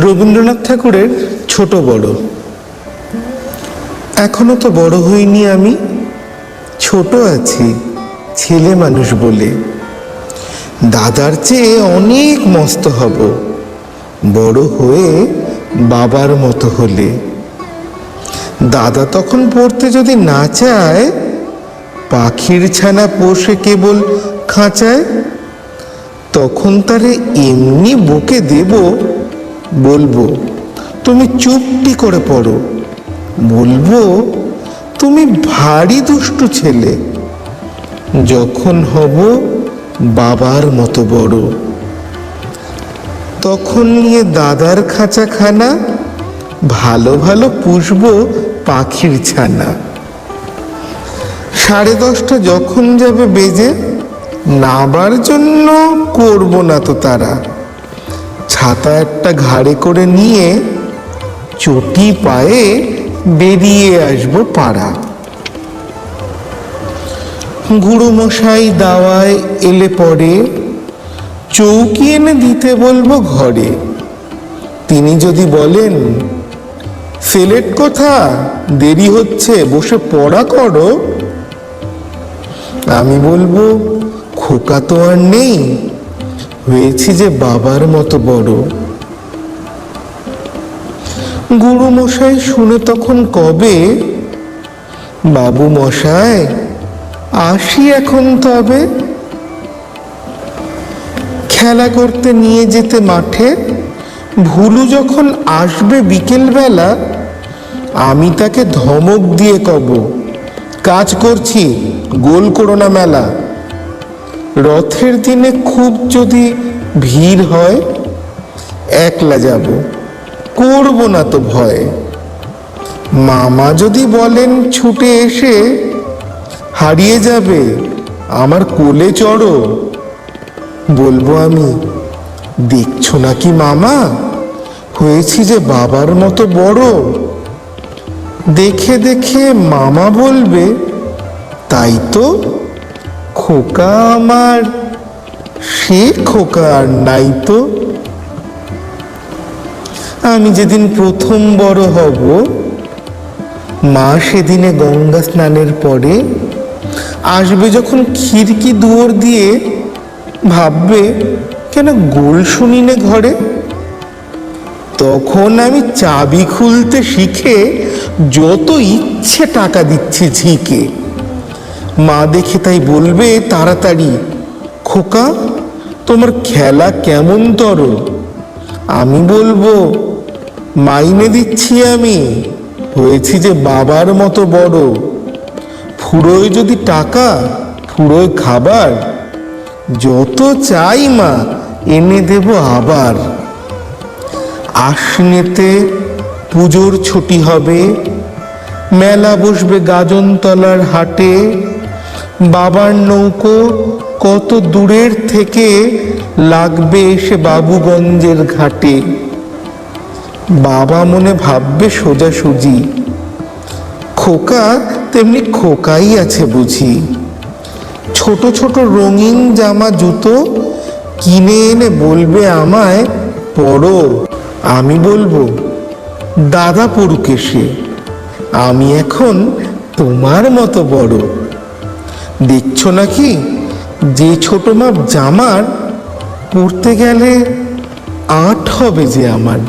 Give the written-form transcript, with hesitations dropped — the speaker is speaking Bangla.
রবীন্দ্রনাথ ঠাকুরের ছোট বড়। এখনো তো বড় হইনি আমি, ছোট আছি ছেলে মানুষ বলে। দাদার চেয়ে অনেক মস্ত হব বড় হয়ে বাবার মতো হলে। দাদা তখন পড়তে যদি না চায়, পাখির ছানা পোষে কেবল খাঁচায়, তখন তারে এমনি বকে দেব, বলবো তুমি চুপটি করে পড়ো, বলবো তুমি ভারী দুষ্টু ছেলে। যখন হব বাবার মতো বড়, তখন নিয়ে দাদার খাঁচাখানা ভালো ভালো পুষবো পাখির ছানা। 10:30 যখন যাবে বেজে, নাবার জন্য করবো না তো তারা। ছাতা একটা ঘাড়ে করে নিয়ে চটি পায়ে বেরিয়ে আসবো পাড়া। গুরু মশাই দাওয়ায় এলে পরে চৌকি এনে দিতে বলবো ঘরে। তিনি যদি বলেন সেলেট কথা দেরি হচ্ছে বসে পড়া করো, আমি বলবো খোকা তো আর নেই, হয়েছি যে বাবার মতো বড়। গুরু মশাই শুনে তখন কবে, বাবু মশাই আসি এখন তবে। খেলা করতে নিয়ে যেতে মাঠে ভুলু যখন আসবে বিকেল বেলা, আমি তাকে ধমক দিয়ে কব, কাজ করছি গোল করো না মেলা। রথের দিনে খুব যদি ভিড় হয়, একলা যাব, করব না তো ভয়। মামা যদি বলেন ছুটে এসে, হারিয়ে যাবে আমার কোলে চড়ো, বলবো আমি দেখছো নাকি মামা, হয়েছি যে বাবার মতো বড়। দেখে দেখে মামা বলবে, তাই তো খোকা আমার, সে খোকা আর নাই তো। আমি যেদিন প্রথম বড় হব, মা সেদিনে গঙ্গা স্নানের পরে আসবে যখন খিড়কি দুয়ার দিয়ে, ভাববে কেন গোল শুনি নে ঘরে। তখন আমি চাবি খুলতে শিখে যত ইচ্ছে টাকা দিচ্ছি ঝিকে। মা দেখে তাই বলবে তাড়াতাড়ি, খোকা তোমার খেলা কেমন তর। আমি বলবো মাইনে দিচ্ছি আমি, হয়েছি যে বাবার মতো বড়। ফুরোয় যদি টাকা, ফুরোয় খাবার, যত চাই মা এনে দেব আবার। আশ্বিনেতে পুজোর ছুটি হবে, মেলা বসবে গাজনতলার হাটে। বাবার নৌকো কত দূরের থেকে লাগবে এসে বাবুগঞ্জের ঘাটে। বাবা মনে ভাববে সোজাসুজি, খোকা তেমনি খোকাই আছে বুঝি। ছোট ছোট রঙিন জামা জুতো কিনে এনে বলবে আমায় পড়ো। আমি বলবো দাদা পড়ুক এসে, আমি এখন তোমার মতো বড়। দেখছো নাকি যে ছোট মাপ জামার, পড়তে গেলে 8 হবে যে আমার।